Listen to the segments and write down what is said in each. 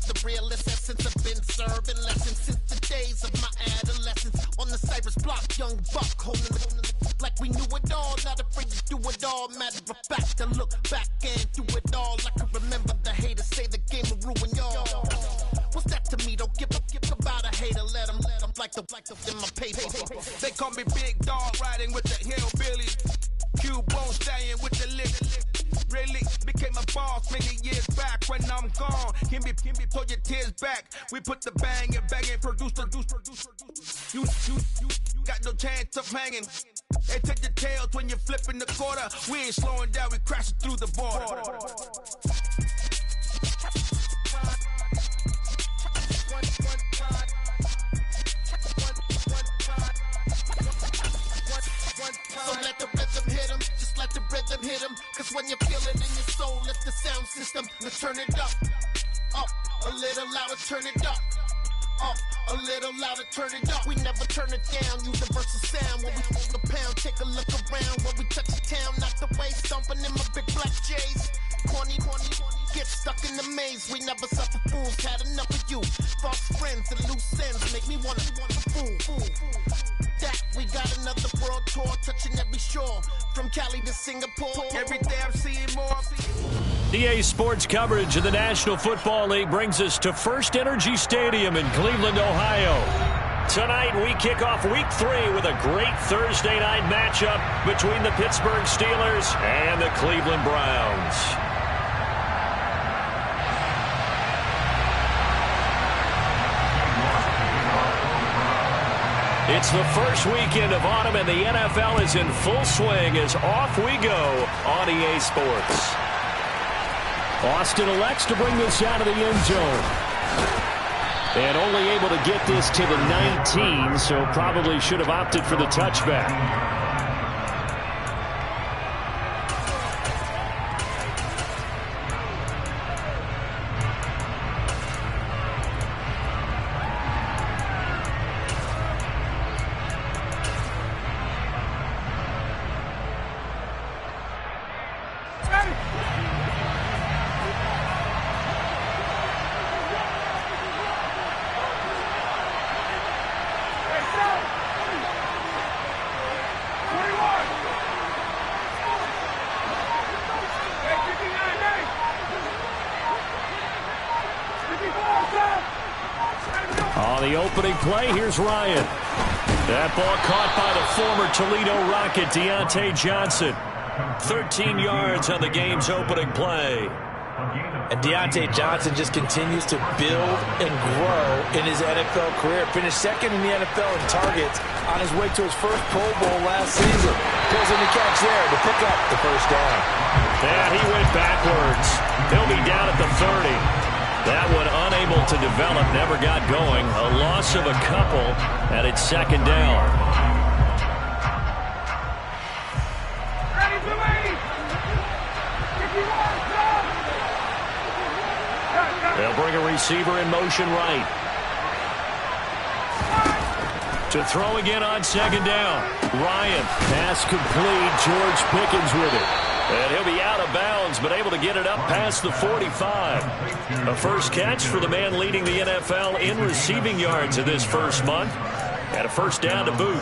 the realest essence. I've been serving lessons since the days of my adolescence. On the Cypress block, young buck, holding like we knew it all. Not afraid to do it all. Matter of fact, I look back and do it all. I can remember the haters say the game will ruin y'all. What's that to me? Don't give about a hater. Let them like the in my paper. They call me Big Dog, riding with the hillbillies. Cubone staying with the lick. Really became a boss many years back. When I'm gone, can be pull your tears back. We put the bang and produce. You got no chance of hanging. They take your tails when you're flipping the quarter. We ain't slowing down, we crashing through the border. So let the rhythm hit him, just let the rhythm hit him. Cause when you feel it in your soul, lift the sound system. Let's turn it up, a little louder, turn it up. A little louder, turn it up. We never turn it down, universal sound. When we hold the pound, take a look around. When we touch the town, knock the way, stomping in my big black J's. Corny, get stuck in the maze. We never suffer fools, had enough of you. False friends and loose ends make me wanna fool. That we got another world tour, touching every shore. From Cali to Singapore. Every day I'm seeing more. EA Sports coverage of the National Football League brings us to First Energy Stadium in Cleveland, Ohio. Tonight we kick off Week 3 with a great Thursday night matchup between the Pittsburgh Steelers and the Cleveland Browns. It's the first weekend of autumn, and the NFL is in full swing as off we go on EA Sports. Austin elects to bring this out of the end zone. And only able to get this to the 19, so probably should have opted for the touchback. On the opening play, here's Ryan. That ball caught by the former Toledo Rocket, Deontay Johnson. 13 yards on the game's opening play. And Deontay Johnson just continues to build and grow in his NFL career. Finished second in the NFL in targets on his way to his first Pro Bowl last season. Goes in the catch there to pick up the first down. And he went backwards. He'll be down at the 30. That one unable to develop, never got going. A loss of a couple, and it's second down. They'll bring a receiver in motion right. To throw again on second down. Ryan, pass complete. George Pickens with it. And he'll be out of bounds, but able to get it up past the 45. A first catch for the man leading the NFL in receiving yards in this first month. And a first down to boot.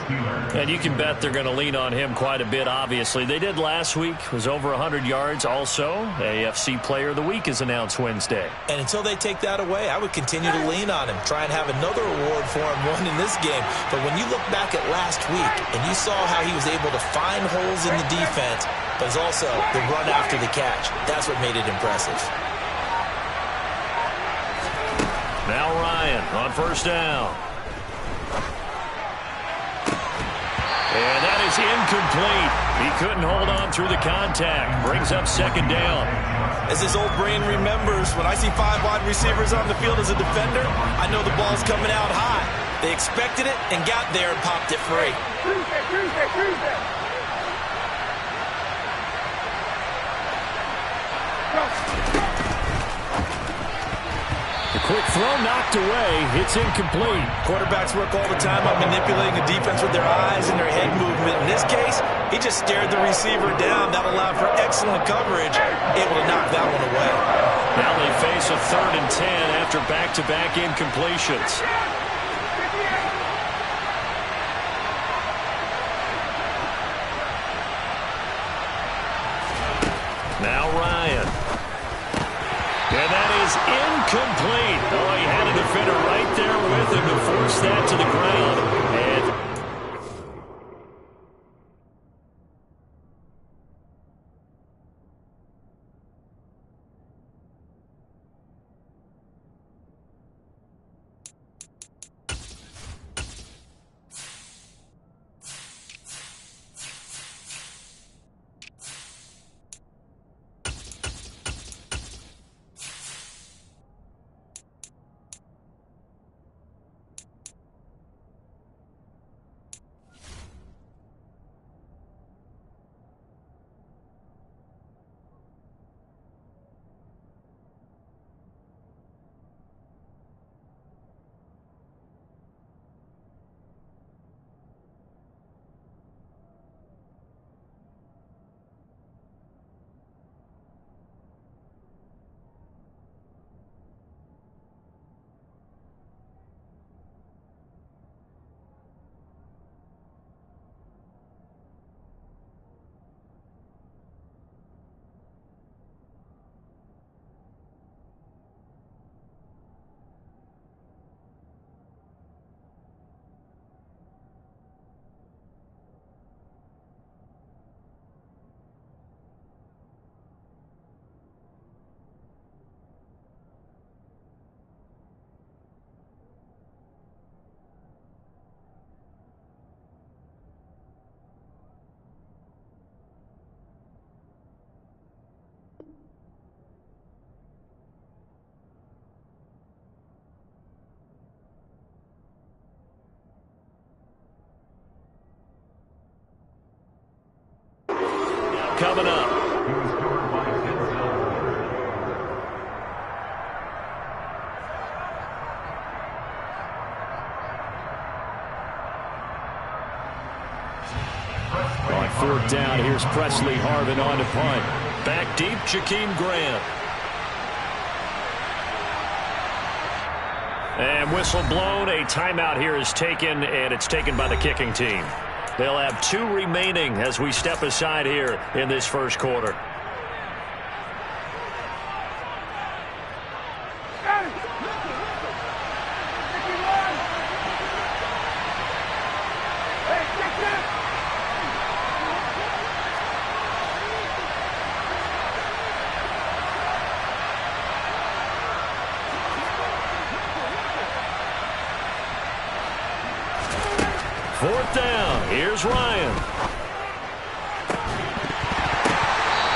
And you can bet they're going to lean on him quite a bit, obviously. They did last week. Was over 100 yards also. AFC Player of the Week is announced Wednesday. And until they take that away, I would continue to lean on him. Try and have another award for him, one in this game. But when you look back at last week, and you saw how he was able to find holes in the defense, but it's also the run after the catch. That's what made it impressive. Now Ryan on first down. And that is incomplete. He couldn't hold on through the contact. Brings up second down. As his old brain remembers, when I see 5 wide receivers on the field as a defender, I know the ball's coming out high. They expected it and got there and popped it free. The Quick throw knocked away. It's incomplete. Quarterbacks work all the time on manipulating the defense with their eyes and their head movement. In this case, he just stared the receiver down. That allowed for excellent coverage, able to knock that one away. Now they face a 3rd and 10 after back-to-back incompletions. Now Ryan. And that is incomplete. Oh, he had a defender right there with him to force that to the ground. And coming up. On 4th down, here's Presley Harvin on to punt. Back deep, Jakeem Grant. And whistle blown. A timeout here is taken, and it's taken by the kicking team. They'll have 2 remaining as we step aside here in this first quarter. Fourth down. Here's Ryan.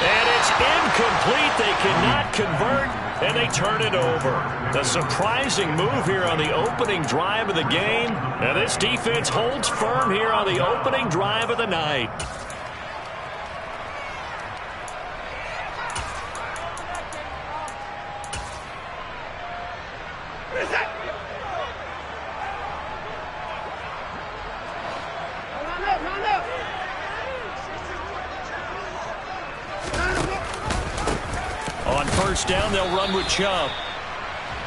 And it's incomplete. They cannot convert, and they turn it over. A surprising move here on the opening drive of the game. And this defense holds firm here on the opening drive of the night. Down, they'll run with Chubb.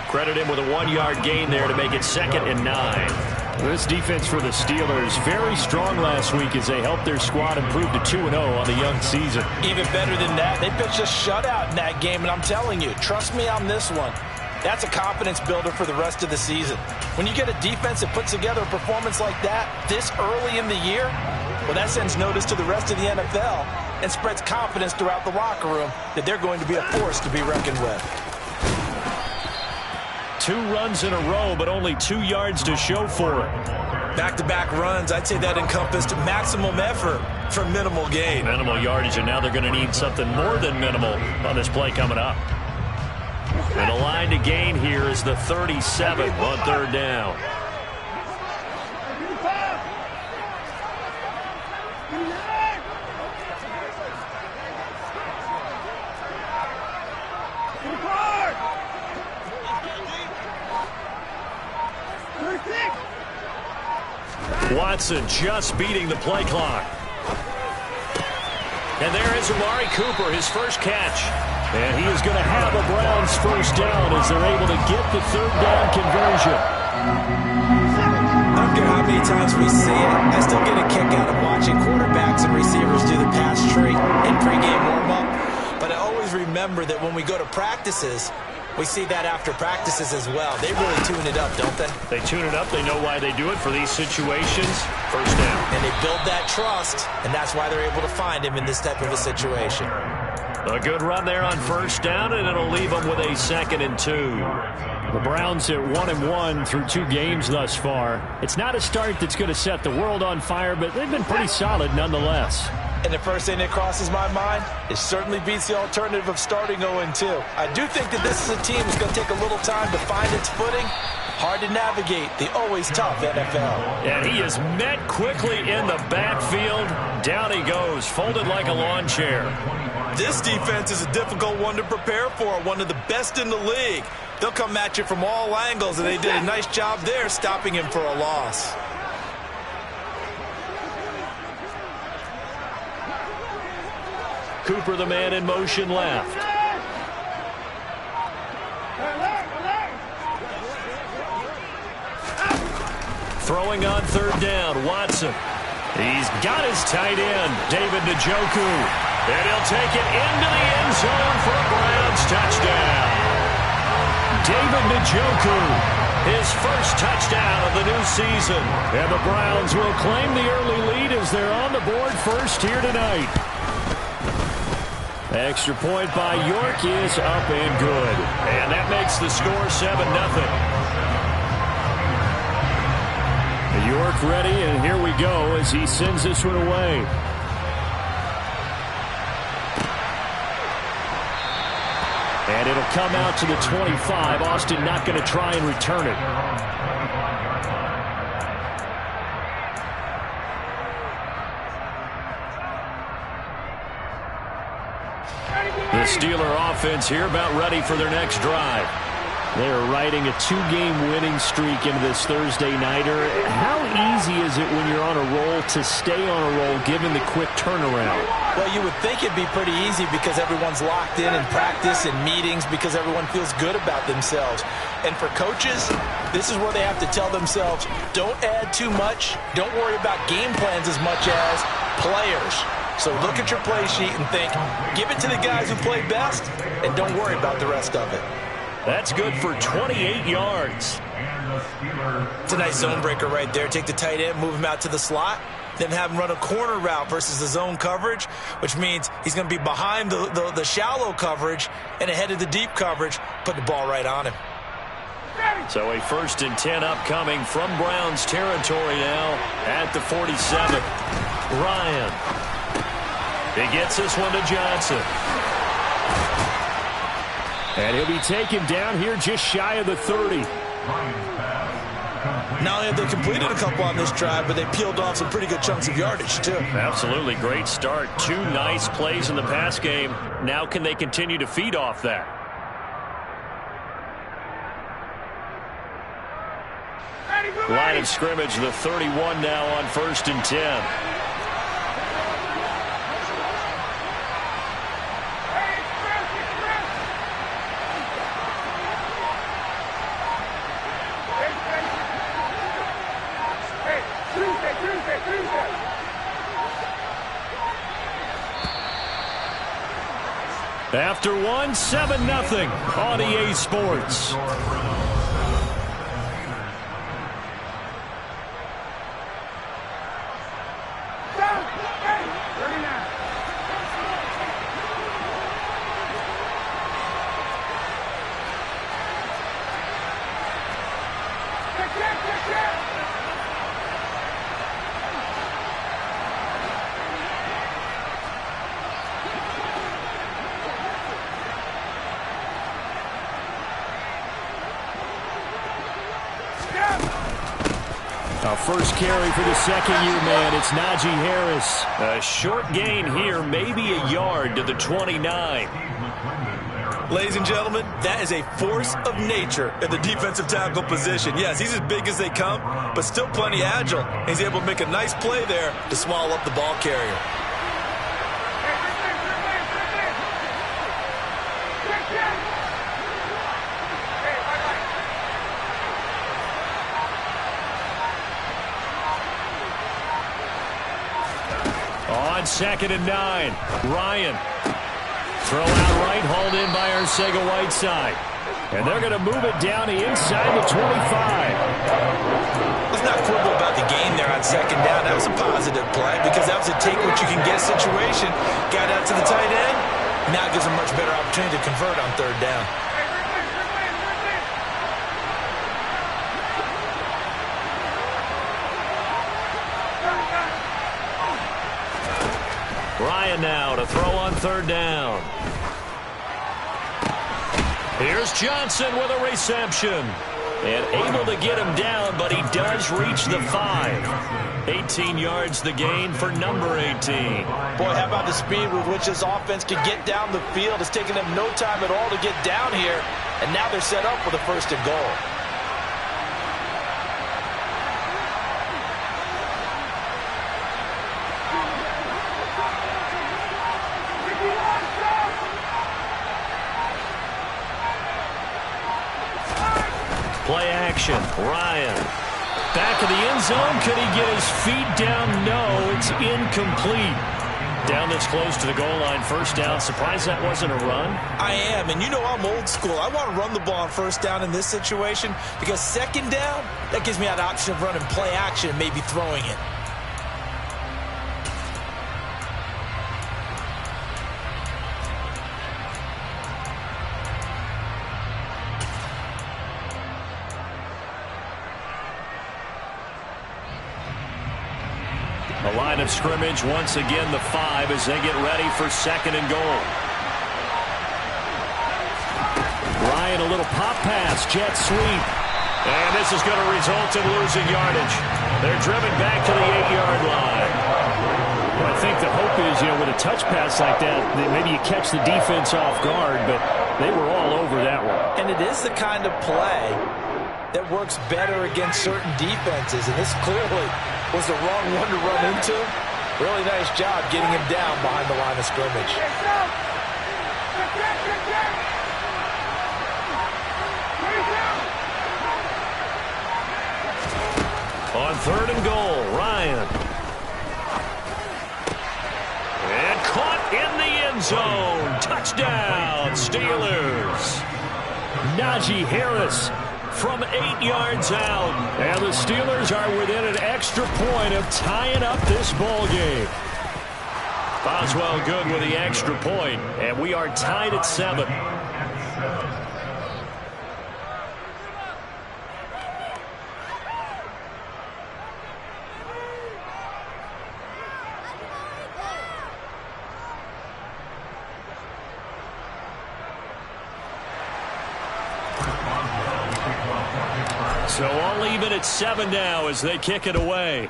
Credit him with a 1-yard gain there to make it 2nd and 9. This defense for the Steelers very strong last week as they helped their squad improve to 2-0 on the young season. Even better than that, they pitched a shutout in that game, and I'm telling you, trust me on this one. That's a confidence builder for the rest of the season. When you get a defense that puts together a performance like that this early in the year, well, that sends notice to the rest of the NFL and spreads confidence throughout the locker room that they're going to be a force to be reckoned with. 2 runs in a row, but only 2 yards to show for it. Back-to-back runs, I'd say that encompassed maximum effort for minimal gain. Minimal yardage, and now they're going to need something more than minimal on this play coming up. And the line to gain here is the 37 on 3rd down. Watson just beating the play clock. And there is Amari Cooper, his first catch. And he is going to have a Browns first down as they're able to get the third down conversion. I don't care how many times we see it. I still get a kick out of watching quarterbacks and receivers do the pass tree in pregame warm-up. But I always remember that when we go to practices, we see that after practices as well. They really tune it up, don't they? They tune it up. They know why they do it for these situations. First down. And they build that trust, and that's why they're able to find him in this type of a situation. A good run there on first down, and it'll leave them with a 2nd and 2. The Browns at 1-1 through 2 games thus far. It's not a start that's going to set the world on fire, but they've been pretty solid nonetheless. And the first thing that crosses my mind, it certainly beats the alternative of starting 0-2. I do think that this is a team that's going to take a little time to find its footing. Hard to navigate the always tough NFL. And he is met quickly in the backfield. Down he goes, folded like a lawn chair. This defense is a difficult one to prepare for, one of the best in the league. They'll come at you from all angles, and they did a nice job there stopping him for a loss. Cooper, the man in motion left. Throwing on third down, Watson. He's got his tight end, David Njoku. And he'll take it into the end zone for a Browns touchdown. David Njoku, his first touchdown of the new season. And the Browns will claim the early lead as they're on the board first here tonight. Extra point by York is up and good. And that makes the score 7-0. York ready, and here we go as he sends this one away. And it'll come out to the 25. Austin not going to try and return it. The Steeler offense here about ready for their next drive. They're riding a 2-game winning streak into this Thursday nighter. How easy is it when you're on a roll to stay on a roll given the quick turnaround? Well, you would think it'd be pretty easy because everyone's locked in practice and meetings because everyone feels good about themselves. And for coaches, this is where they have to tell themselves, don't add too much. Don't worry about game plans as much as players. So look at your play sheet and think, give it to the guys who play best, and don't worry about the rest of it. That's good for 28 yards. It's a nice zone breaker right there. Take the tight end, move him out to the slot, then have him run a corner route versus the zone coverage, which means he's going to be behind the shallow coverage and ahead of the deep coverage, put the ball right on him. So a 1st and 10 upcoming from Browns territory now at the 47. Ryan. He gets this one to Johnson. And he'll be taken down here just shy of the 30. Not only have they completed a couple on this drive, but they peeled off some pretty good chunks of yardage, too. Absolutely. Great start. 2 nice plays in the pass game. Now can they continue to feed off that? Line of scrimmage, the 31 now on 1st and 10. After 1, 7-0 on EA Sports. First carry for the second-year man. It's Najee Harris. A short gain here, maybe a yard to the 29. Ladies and gentlemen, that is a force of nature in the defensive tackle position. Yes, he's as big as they come, but still plenty agile. He's able to make a nice play there to swallow up the ball carrier. On 2nd and 9, Ryan. Throw out right, hauled in by Arcega-Whiteside. And they're going to move it down inside the 25. Let's not quibble about the gain there on 2nd down. That was a positive play because that was a take-what-you-can-get situation. Got out to the tight end. Now it gives them a much better opportunity to convert on 3rd down. Ryan now to throw on 3rd down. Here's Johnson with a reception. And able to get him down, but he does reach the 5. 18 yards the gain for number 18. Boy, how about the speed with which this offense can get down the field? It's taken them no time at all to get down here. And now they're set up for the 1st and goal. Play action. Ryan. Back of the end zone. Could he get his feet down? No, it's incomplete. Down this close to the goal line. 1st down. Surprised that wasn't a run? I am, and you know I'm old school. I want to run the ball on 1st down in this situation because 2nd down, that gives me an option of running play action and maybe throwing it. The line of scrimmage, once again, the 5 as they get ready for 2nd and goal. Ryan, a little pop pass, jet sweep. And this is going to result in losing yardage. They're driven back to the 8-yard line. Well, I think the hope is, with a touch pass like that, maybe you catch the defense off guard, but they were all over that one. And it is the kind of play that works better against certain defenses, and this clearly was the wrong one to run into. Really nice job getting him down behind the line of scrimmage. On 3rd and goal, Ryan. And caught in the end zone. Touchdown, Steelers. Najee Harris from 8 yards out. And the Steelers are within an extra point of tying up this ball game. Boswell good with the extra point, and we are tied at 7. So all even at 7 now as they kick it away.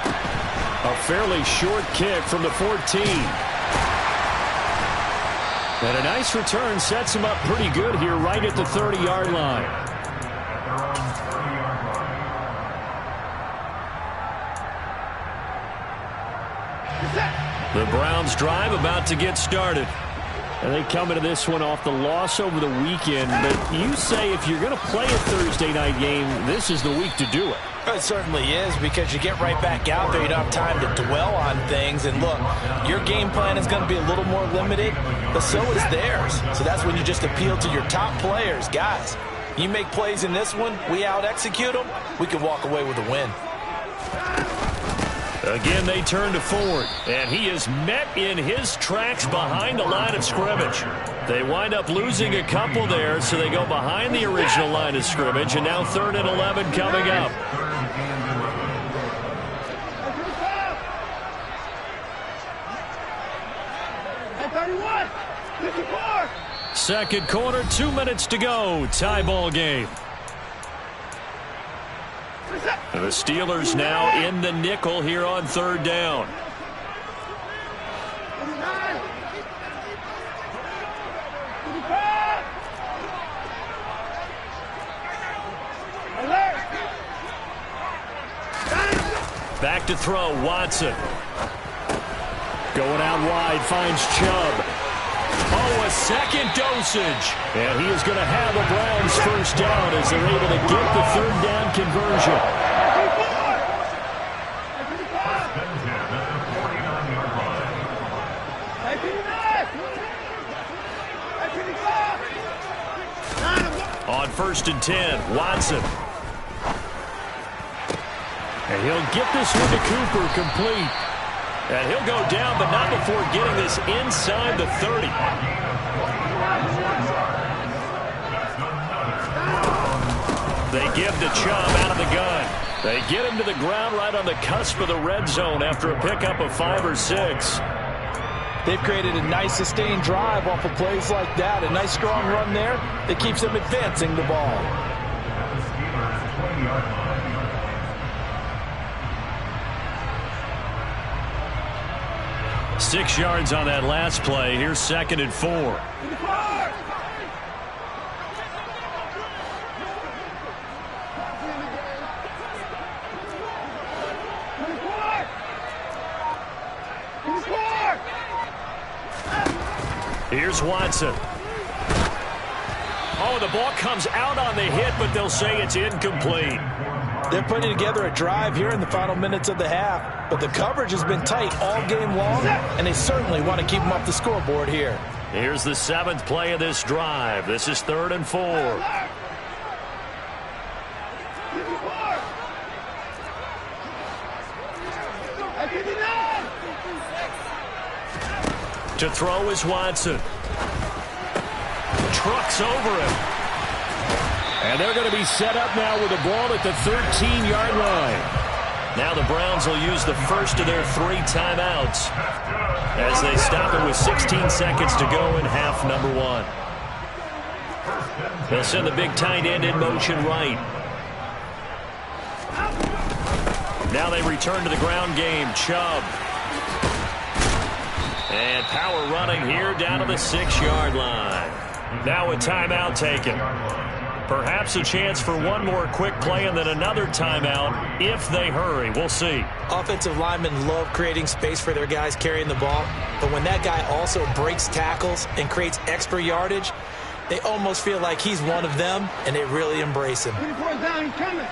A fairly short kick from the 14. And a nice return sets him up pretty good here right at the 30-yard line. The Browns drive about to get started. And they come into this one off the loss over the weekend. But you say if you're going to play a Thursday night game, this is the week to do it. It certainly is, because you get right back out there. You don't have time to dwell on things. And look, your game plan is going to be a little more limited, but so is theirs. So that's when you just appeal to your top players. Guys, you make plays in this one, we out-execute them, we can walk away with a win. Again, they turn to Ford, and he is met in his tracks behind the line of scrimmage. They wind up losing a couple there, so they go behind the original line of scrimmage, and now 3rd and 11 coming up. Second quarter, 2 minutes to go. Tie ball game. The Steelers now in the nickel here on 3rd down. Back to throw, Watson. Going out wide, finds Chubb. Oh, a second dosage. And he is going to have a Browns first down as they're able to get the third down conversion. On 1st and 10, Watson. And he'll get this one to Cooper complete. And he'll go down, but not before getting this inside the 30. They give to Chubb out of the gun. They get him to the ground right on the cusp of the red zone after a pickup of 5 or 6. They've created a nice sustained drive off of plays like that. A nice strong run there that keeps them advancing the ball. 6 yards on that last play. Here's 2nd and 4. Here's Watson. Oh, the ball comes out on the hit, but they'll say it's incomplete. They're putting together a drive here in the final minutes of the half, but the coverage has been tight all game long, and they certainly want to keep them off the scoreboard here. Here's the 7th play of this drive. This is 3rd and 4. To throw is Watson. Trucks over him. And they're going to be set up now with the ball at the 13-yard line. Now the Browns will use the first of their 3 timeouts as they stop it with 16 seconds to go in half number 1. They'll send the big tight end in motion right. Now they return to the ground game. Chubb. And power running here down to the 6-yard line. Now a timeout taken. Perhaps a chance for one more quick play and then another timeout if they hurry. We'll see. Offensive linemen love creating space for their guys carrying the ball, but when that guy also breaks tackles and creates extra yardage, they almost feel like he's one of them, and they really embrace him. Down, he's coming.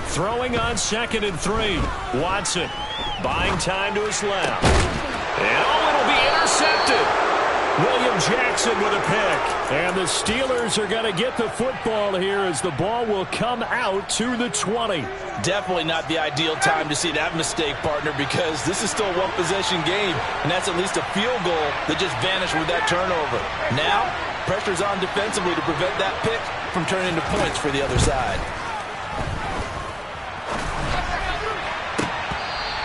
Throwing on 2nd and 3. Watson buying time to his left. And oh, it'll be intercepted. William Jackson with a pick. And the Steelers are going to get the football here as the ball will come out to the 20. Definitely not the ideal time to see that mistake, partner, because this is still a one-possession game, and that's at least a field goal that just vanished with that turnover. Now, pressure's on defensively to prevent that pick from turning into points for the other side.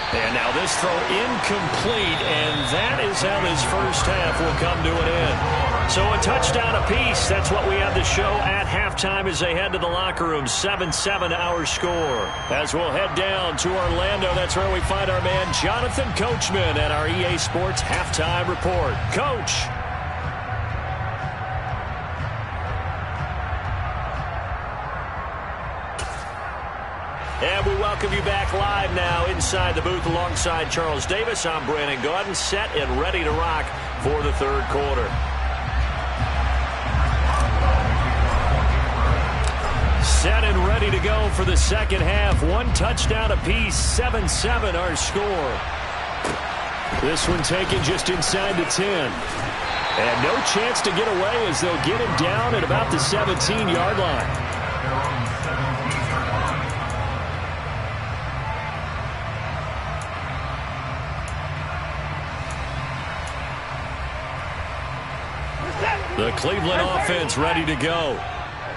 And now this throw incomplete, and that is how this first half will come to an end. So a touchdown apiece. That's what we have to show at halftime as they head to the locker room. 7-7 our score. As we'll head down to Orlando, that's where we find our man Jonathan Coachman at our EA Sports Halftime Report. Coach. And we welcome you back live now inside the booth alongside Charles Davis. I'm Brandon Gaudin, set and ready to rock for the third quarter. Set and ready to go for the second half. One touchdown apiece, 7-7 our score. This one taken just inside the 10. And no chance to get away as they'll get him down at about the 17-yard line. The Cleveland offense ready to go.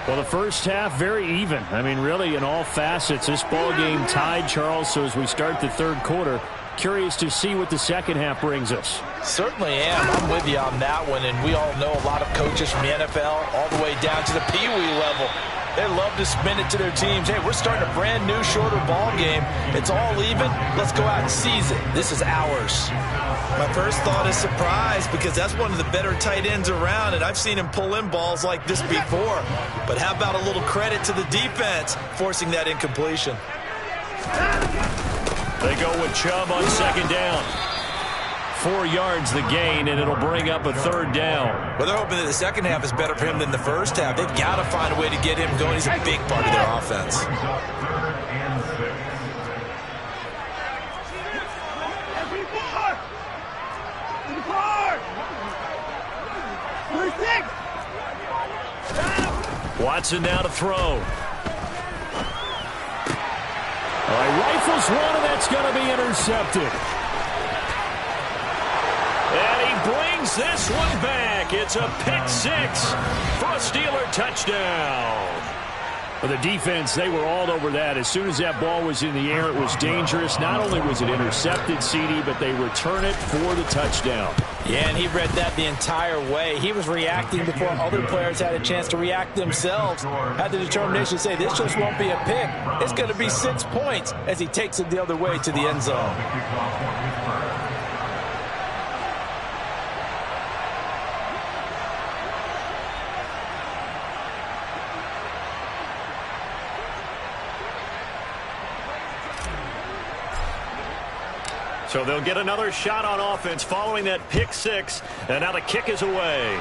Well, the first half very even. I mean, really in all facets. This ball game tied, Charles. So as we start the third quarter, curious to see what the second half brings us. Certainly am. I'm with you on that one. And we all know a lot of coaches from the NFL all the way down to the Pee Wee level. They love to spin it to their teams. Hey, we're starting a brand new, shorter ball game. It's all even. Let's go out and seize it. This is ours. My first thought is surprise, because that's one of the better tight ends around, and I've seen him pull in balls like this before. But how about a little credit to the defense forcing that incompletion? They go with Chubb on second down. 4 yards the gain, and it'll bring up a third down. Well, they're hoping that the second half is better for him than the first half. They've got to find a way to get him going. He's a big part of their offense. Watson now to throw. Rifles one, and that's going to be intercepted. And he brings this one back. It's a pick six for a Steeler touchdown. For the defense, they were all over that. As soon as that ball was in the air, it was dangerous. Not only was it intercepted, CD, but they return it for the touchdown. Yeah, and he read that the entire way. He was reacting before other players had a chance to react themselves. Had the determination to say, this just won't be a pick. It's going to be 6 points as he takes it the other way to the end zone. So they'll get another shot on offense following that pick six, and now the kick is away.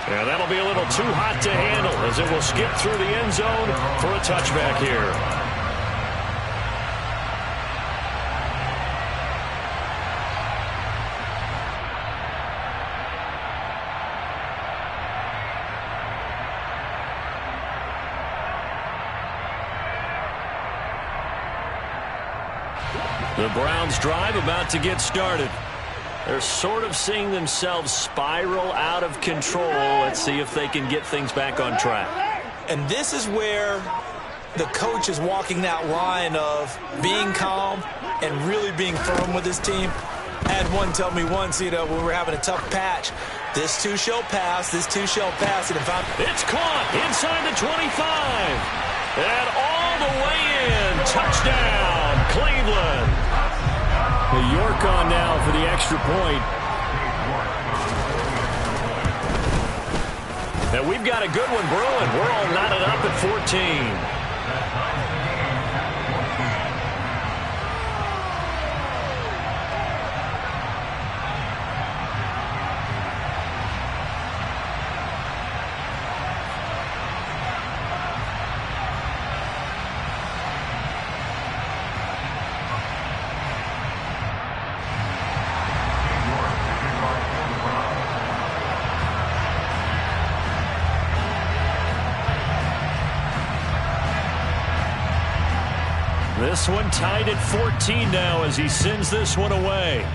And that'll be a little too hot to handle as it will skip through the end zone for a touchback here. The Browns drive about to get started. They're sort of seeing themselves spiral out of control. Let's see if they can get things back on track. And this is where the coach is walking that line of being calm and really being firm with his team. I had one tell me once, when we're having a tough patch, this too shall pass, this too shall pass. And if it's caught inside the 25. And all the way in. Touchdown, Cleveland. York on now for the extra point. Now we've got a good one brewing. We're all knotted up at 14. This one tied at 14 now as he sends this one away.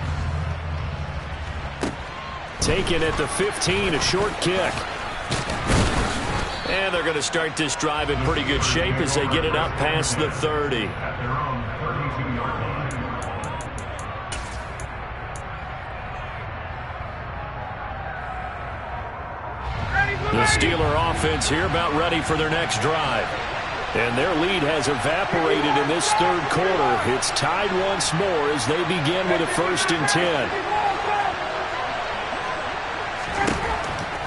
Taken at the 15, a short kick. And they're going to start this drive in pretty good shape as they get it up past the 30. The Steeler offense here about ready for their next drive. And their lead has evaporated in this third quarter. It's tied once more as they begin with a 1st and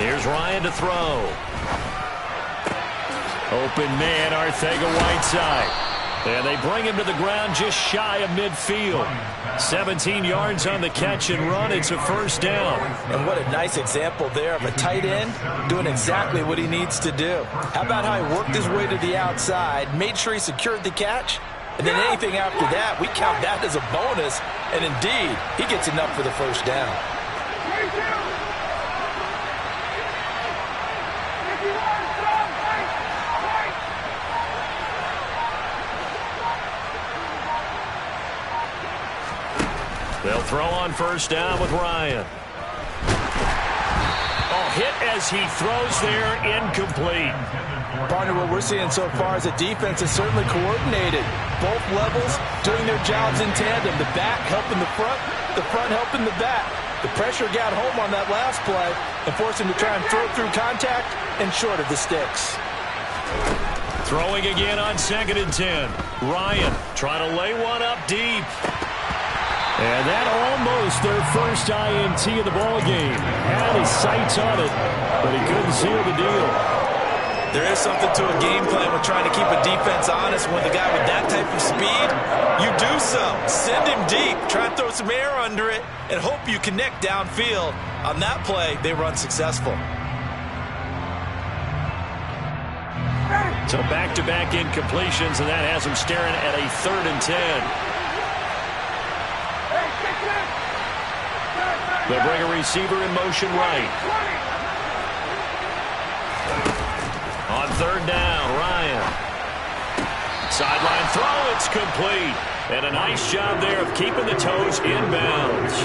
10. Here's Ryan to throw. Open man, Arcega-Whiteside. And they bring him to the ground just shy of midfield. 17 yards on the catch and run. It's a 1st down. And what a nice example there of a tight end doing exactly what he needs to do. How about how he worked his way to the outside, made sure he secured the catch, and then anything after that, we count that as a bonus. And indeed, he gets enough for the 1st down. They'll throw on 1st down with Ryan. Oh, hit as he throws there, incomplete. Partner, what we're seeing so far is the defense is certainly coordinated. Both levels doing their jobs in tandem. The back helping the front helping the back. The pressure got home on that last play and forced him to try and throw through contact and short of the sticks. Throwing again on 2nd and 10. Ryan trying to lay one up deep. And that almost their first INT of the ball game. Had his sights on it, but he couldn't seal the deal. There is something to a game plan with trying to keep a defense honest. When the guy with that type of speed, you do so. Send him deep. Try and throw some air under it and hope you connect downfield. On that play, they were unsuccessful. So back-to-back incompletions, and that has him staring at a 3rd and 10. They'll bring a receiver in motion right. On 3rd down, Ryan. Sideline throw, it's complete. And a nice job there of keeping the toes inbounds.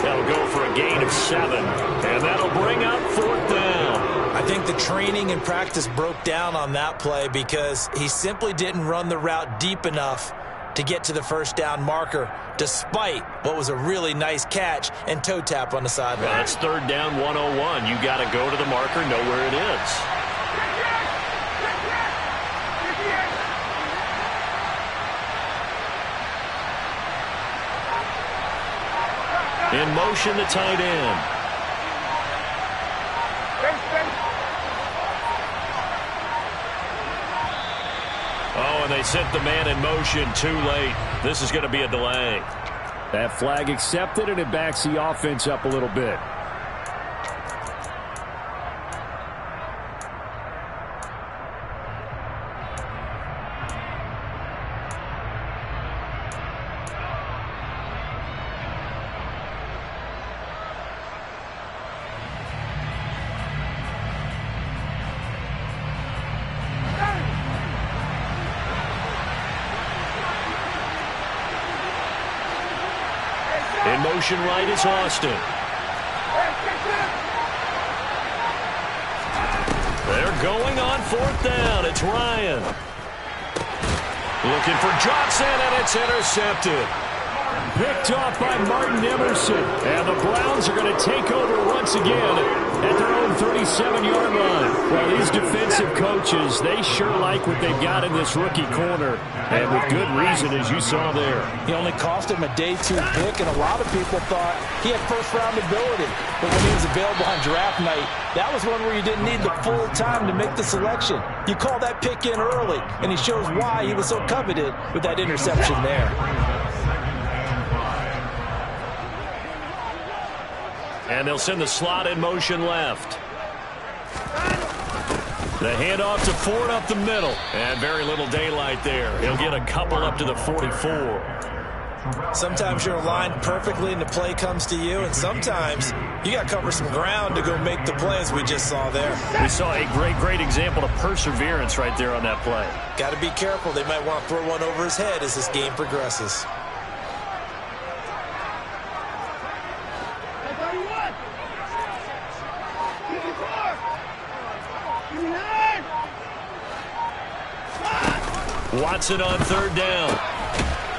That'll go for a gain of 7. And that'll bring up 4th down. I think the training and practice broke down on that play because he simply didn't run the route deep enough to get to the 1st down marker, despite what was a really nice catch and toe tap on the sideline. Well, that's 3rd down 101. You got to go to the marker, know where it is. In motion, the tight end. Oh, and they sent the man in motion too late. This is going to be a delay. That flag accepted, and it backs the offense up a little bit. In motion right is Austin. They're going on 4th down. It's Ryan. Looking for Johnson, and it's intercepted. Picked off by Martin Emerson. And the Browns are going to take over once again at their own 37-yard line. Well, these defensive coaches, they sure like what they've got in this rookie corner. And with good reason, as you saw there. He only cost him a day 2 pick, and a lot of people thought he had first-round ability. But when he was available on draft night, that was one where you didn't need the full time to make the selection. You call that pick in early, and he shows why he was so coveted with that interception there. And they'll send the slot in motion left. The handoff to Ford up the middle. And very little daylight there. He'll get a couple up to the 44. Sometimes you're aligned perfectly and the play comes to you, and sometimes you got to cover some ground to go make the play, as we just saw there. We saw a great example of perseverance right there on that play. Got to be careful. They might want to throw one over his head as this game progresses. Watson on 3rd down.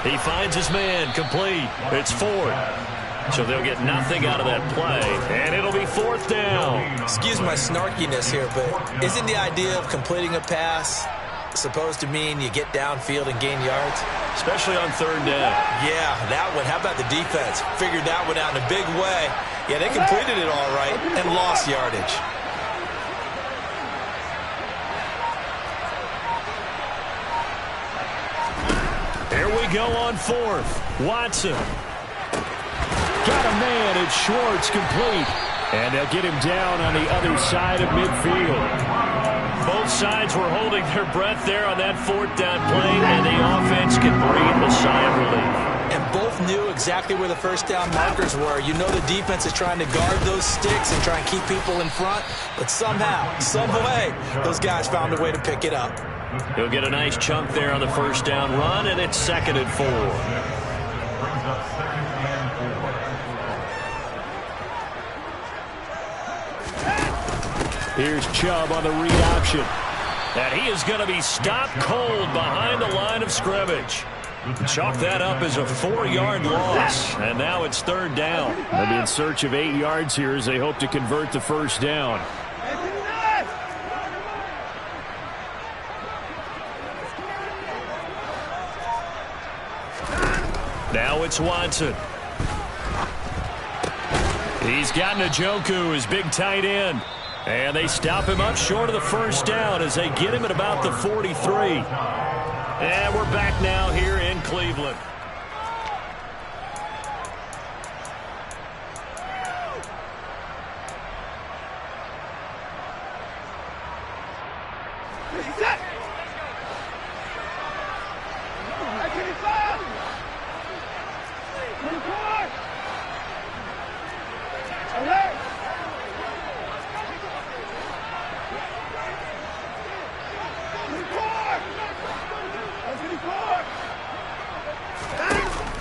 He finds his man, complete. It's Ford. So they'll get nothing out of that play, and it'll be 4th down. Excuse my snarkiness here, but isn't the idea of completing a pass supposed to mean you get downfield and gain yards? Especially on 3rd down. Yeah, that one. How about the defense? Figured that one out in a big way. Yeah, they completed it all right and lost yardage. Here we go on 4th. Watson. Got a man. It's Schwartz, complete. And they'll get him down on the other side of midfield. Both sides were holding their breath there on that 4th down play, and the offense can breathe a sigh of relief. And both knew exactly where the 1st down markers were. You know the defense is trying to guard those sticks and try and keep people in front, but somehow, some way, those guys found a way to pick it up. He'll get a nice chunk there on the 1st down run, and it's 2nd and 4. Here's Chubb on the read option. And he is going to be stopped cold behind the line of scrimmage. Chalk that up as a 4-yard loss, and now it's 3rd down. They'll be in search of 8 yards here as they hope to convert the first down. Now it's Watson. He's got Njoku, his big tight end. And they stop him up short of the first down as they get him at about the 43. And we're back now here in Cleveland.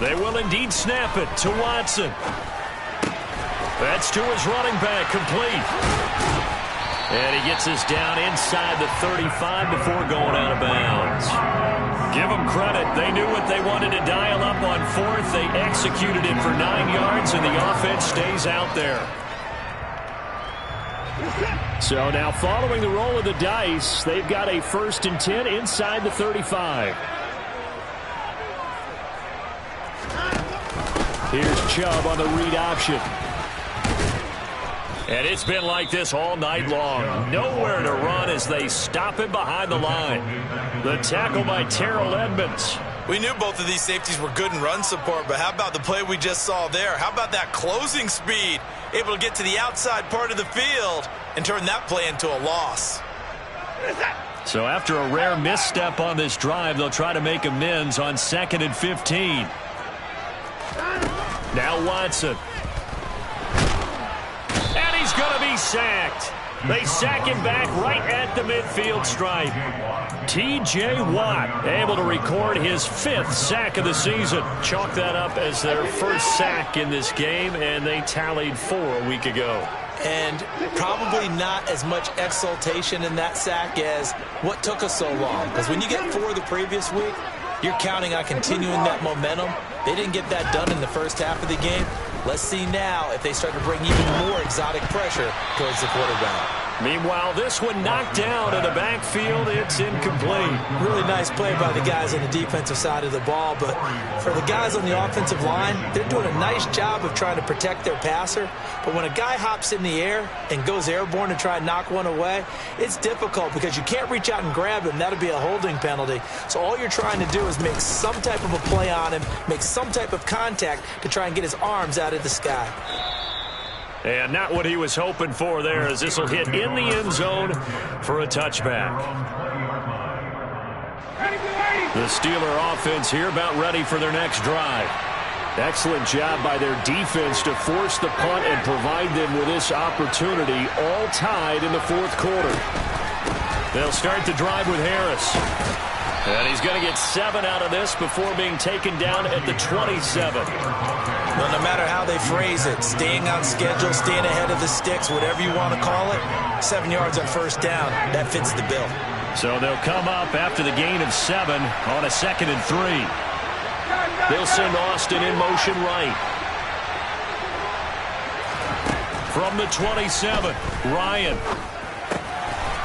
They will indeed snap it to Watson. That's to his running back, complete. And he gets this down inside the 35 before going out of bounds. Give them credit. They knew what they wanted to dial up on 4th. They executed it for 9 yards, and the offense stays out there. So now following the roll of the dice, they've got a 1st and 10 inside the 35. Here's Chubb on the read option. And it's been like this all night long. Nowhere to run as they stop him behind the line. The tackle by Terrell Edmonds. We knew both of these safeties were good in run support, but how about the play we just saw there? How about that closing speed? Able to get to the outside part of the field and turn that play into a loss. So after a rare misstep on this drive, they'll try to make amends on 2nd and 15. Now Watson. And he's going to be sacked. They sack him back right at the midfield stripe. T.J. Watt able to record his 5th sack of the season. Chalk that up as their first sack in this game, and they tallied 4 a week ago. And probably not as much exultation in that sack as what took us so long. Because when you get 4 the previous week, you're counting on continuing that momentum. They didn't get that done in the first half of the game. Let's see now if they start to bring even more exotic pressure towards the quarterback. Meanwhile, this one knocked down in the backfield. It's incomplete. Really nice play by the guys on the defensive side of the ball, but for the guys on the offensive line, they're doing a nice job of trying to protect their passer. But when a guy hops in the air and goes airborne to try and knock one away, it's difficult because you can't reach out and grab him. That'll be a holding penalty. So all you're trying to do is make some type of a play on him, make some type of contact to try and get his arms out of the sky. And not what he was hoping for there, as this will hit in the end zone for a touchback. The Steeler offense here about ready for their next drive. Excellent job by their defense to force the punt and provide them with this opportunity, all tied in the 4th quarter. They'll start the drive with Harris. And he's going to get 7 out of this before being taken down at the 27. Well, no matter how they phrase it, staying on schedule, staying ahead of the sticks, whatever you want to call it, 7 yards on first down, that fits the bill. So they'll come up after the gain of 7 on a 2nd and 3. They'll send Austin in motion right. From the 27, Ryan.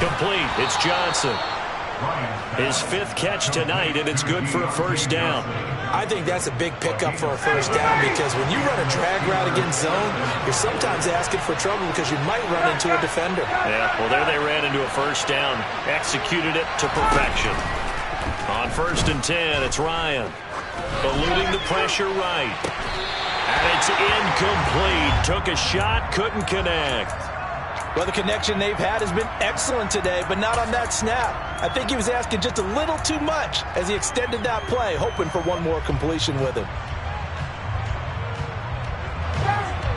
Complete. It's Johnson. His 5th catch tonight, and it's good for a first down. I think that's a big pickup for a first down because when you run a drag route against zone, you're sometimes asking for trouble because you might run into a defender. Yeah, well, there they ran into a first down, executed it to perfection. On 1st and 10, it's Ryan. Eluding the pressure right. And it's incomplete. Took a shot, couldn't connect. Well, the connection they've had has been excellent today, but not on that snap. I think he was asking just a little too much as he extended that play, hoping for one more completion with him.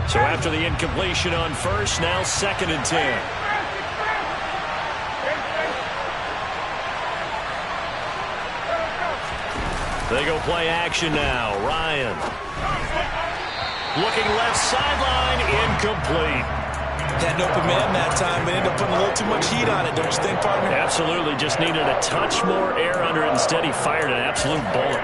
So after the incompletion on 1st, now 2nd and 10. They go play action now. Ryan. Looking left sideline, incomplete. Had an open man that time, but ended up putting a little too much heat on it, don't you think, partner? Absolutely. Just needed a touch more air under it. Instead, he fired an absolute bullet.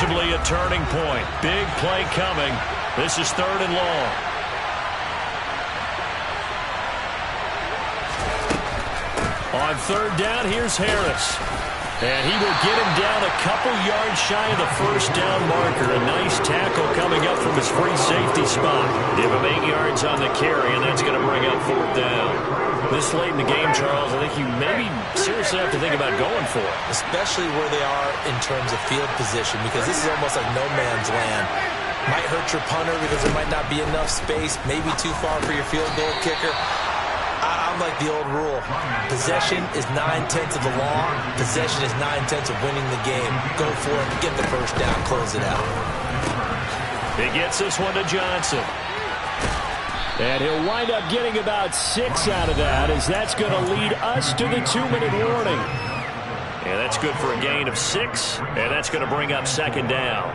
possibly a turning point. Big play coming. This is 3rd and long. On 3rd down, here's Harris. And he will get him down a couple yards shy of the 1st down marker. A nice tackle coming up from his free safety spot. Give him 8 yards on the carry, and that's going to bring up 4th down. This late in the game, Charles, I think you maybe seriously have to think about going for it. Especially where they are in terms of field position, because this is almost like no man's land. Might hurt your punter because there might not be enough space, maybe too far for your field goal kicker. I'm like the old rule. Possession is 9/10 of the law. Possession is 9/10 of winning the game. Go for it. Get the 1st down. Close it out. He gets this one to Johnson. And he'll wind up getting about 6 out of that, as that's going to lead us to the 2-minute warning. And that's good for a gain of 6, and that's going to bring up 2nd down.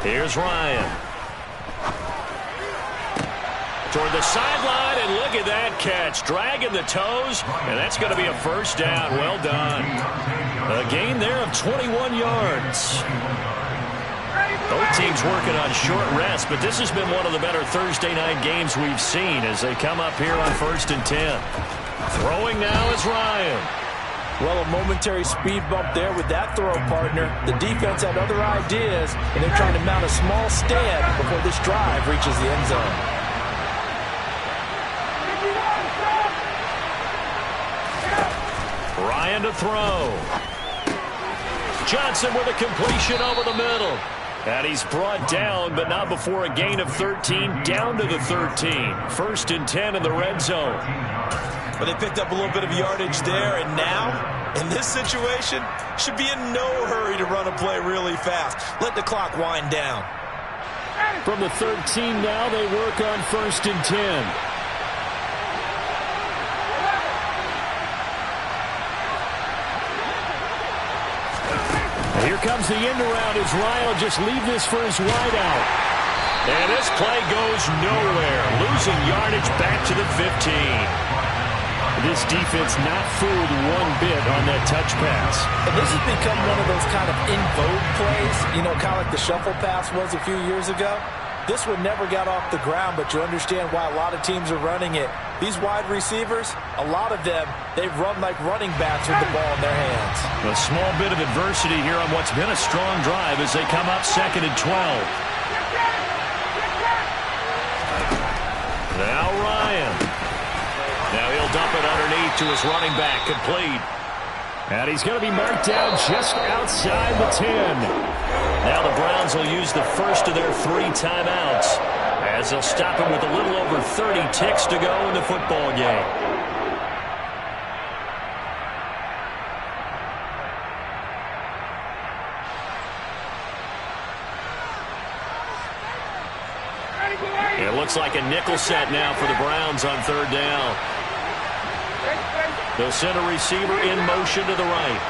Here's Ryan. Toward the sideline, and look at that catch. Dragging the toes, and that's going to be a 1st down. Well done. A gain there of 21 yards. Both teams working on short rest, but this has been one of the better Thursday night games we've seen as they come up here on 1st and 10. Throwing now is Ryan. Well, a momentary speed bump there with that throw, partner. The defense had other ideas, and they're trying to mount a small stand before this drive reaches the end zone. Ryan to throw. Johnson with a completion over the middle. And he's brought down, but not before a gain of 13, down to the 13. 1st and 10 in the red zone. But they picked up a little bit of yardage there, and now, in this situation, should be in no hurry to run a play really fast. Let the clock wind down. From the 13 now, they work on 1st and 10. Here comes the end around as Ryan will just leave this for his wideout. And this play goes nowhere. Losing yardage back to the 15. This defense not fooled one bit on that touch pass. And this has become one of those kind of in vogue plays, you know, kind of like the shuffle pass was a few years ago. This one never got off the ground, but you understand why a lot of teams are running it. These wide receivers, a lot of them, they run like running backs with the ball in their hands. A small bit of adversity here on what's been a strong drive as they come up 2nd and 12. Now Ryan. Now he'll dump it underneath to his running back, complete. And he's going to be marked down just outside the 10. Now the Browns will use the first of their 3 timeouts as they'll stop him with a little over 30 ticks to go in the football game. It looks like a nickel set now for the Browns on 3rd down. They'll send a receiver in motion to the right.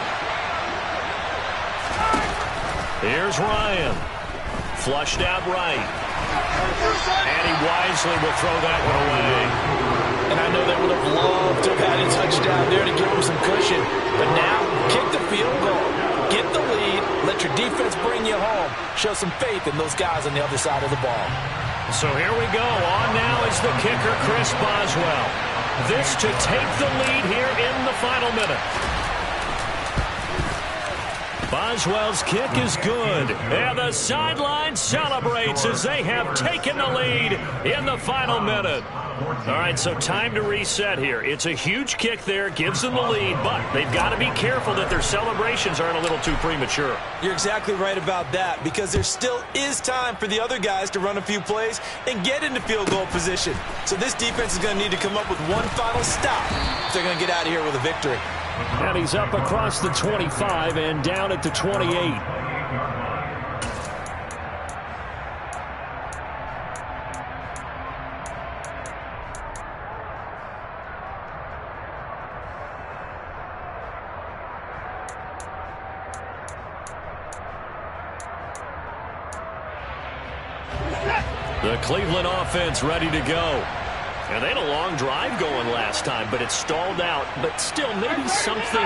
Here's Ryan. Flushed out right. And he wisely will throw that one away. And I know they would have loved to have had a touchdown there to give them some cushion. But now, kick the field goal. Get the lead. Let your defense bring you home. Show some faith in those guys on the other side of the ball. So here we go. On now is the kicker, Chris Boswell. This to take the lead here in the final minute. Boswell's kick is good. And the sideline celebrates as they have taken the lead in the final minute. All right, so time to reset here. It's a huge kick there, gives them the lead, but they've got to be careful that their celebrations aren't a little too premature. You're exactly right about that, because there still is time for the other guys to run a few plays and get into field goal position. So this defense is going to need to come up with one final stop if they're going to get out of here with a victory. And he's up across the 25 and down at the 28. The Cleveland offense ready to go. And they had a long drive going last time, but it stalled out. But still, maybe something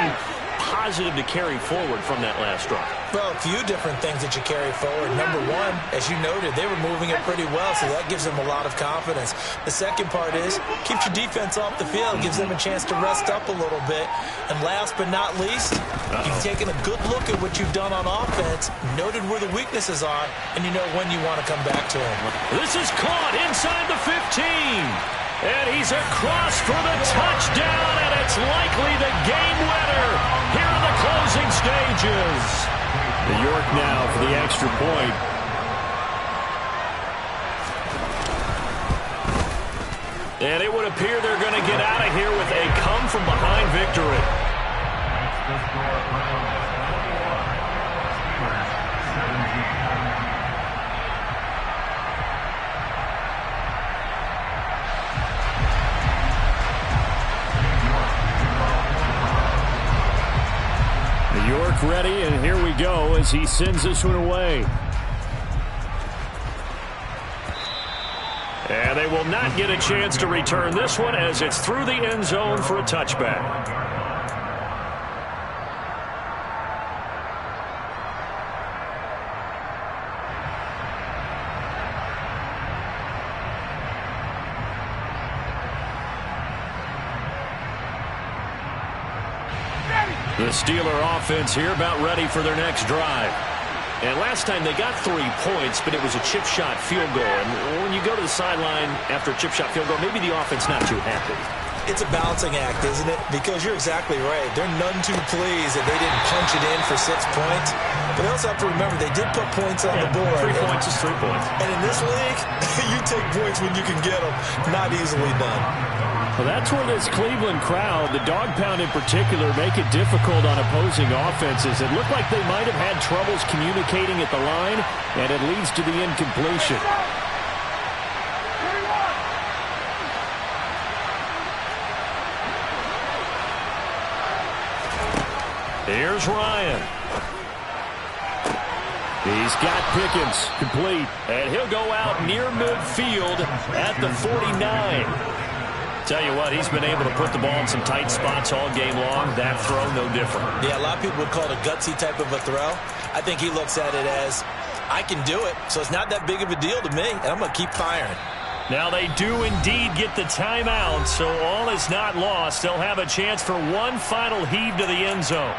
positive to carry forward from that last drive. Well, a few different things that you carry forward. Number one, as you noted, they were moving it pretty well, so that gives them a lot of confidence. The second part is, keeps your defense off the field, gives them a chance to rest up a little bit. And last but not least, you've taken a good look at what you've done on offense, noted where the weaknesses are, and you know when you want to come back to them. This is caught inside the 15. And he's across for the touchdown, and it's likely the game winner here in the closing stages. The York now for the extra point. And it would appear they're going to get out of here with a come-from-behind victory. York ready, and here we go as he sends this one away. And they will not get a chance to return this one as it's through the end zone for a touchback. The Steeler offense here about ready for their next drive. And last time they got 3 points, but it was a chip shot field goal. And when you go to the sideline after a chip shot field goal, maybe the offense not too happy. It's a balancing act, isn't it? Because you're exactly right. They're none too pleased that they didn't punch it in for 6 points. But they also have to remember they did put points on the board. 3 points is 3 points. And in this league, you take points when you can get them. Not easily done. Well, that's where this Cleveland crowd, the dog pound in particular, make it difficult on opposing offenses. It looked like they might have had troubles communicating at the line, and it leads to the incompletion. Here's Ryan. He's got Pickens complete, and he'll go out near midfield at the 49. Tell you what, he's been able to put the ball in some tight spots all game long. That throw, no different. Yeah, a lot of people would call it a gutsy type of a throw. I think he looks at it as, I can do it, so it's not that big of a deal to me, and I'm going to keep firing. Now they do indeed get the timeout, so all is not lost. They'll have a chance for one final heave to the end zone.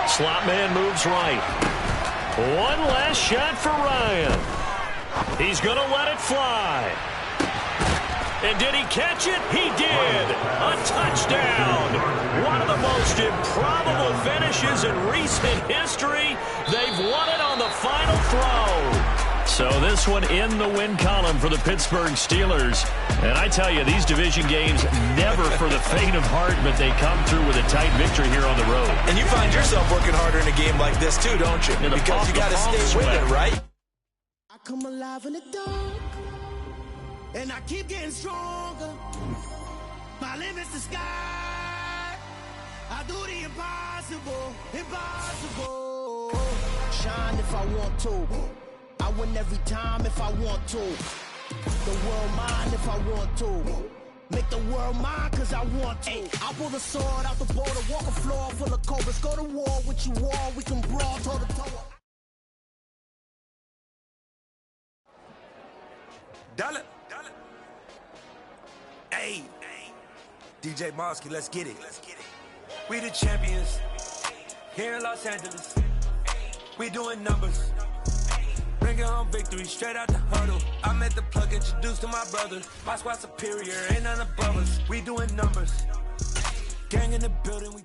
Slot man moves right. One last shot for Ryan. He's going to let it fly. And did he catch it? He did. A touchdown. One of the most improbable finishes in recent history. They've won it on the final throw. So this one in the win column for the Pittsburgh Steelers. And I tell you, these division games never for the faint of heart, but they come through with a tight victory here on the road. And you find yourself working harder in a game like this too, don't you? Because you got to stay with it, right? I come alive in the dark, and I keep getting stronger. My limit's the sky. I do the impossible, impossible. Shine if I want to. I win every time if I want to. The world mine if I want to. Make the world mine cause I want to. I pull the sword out the border, walk a floor full of cobras. Go to war with you all, we can brawl toe to toe. Dollar. Hey, DJ Mosky, let's get it. We the champions here in Los Angeles. We doing numbers. Bringing home victory straight out the huddle. I met the plug, introduced to my brother. My squad superior, ain't none above us. We doing numbers. Gang in the building, we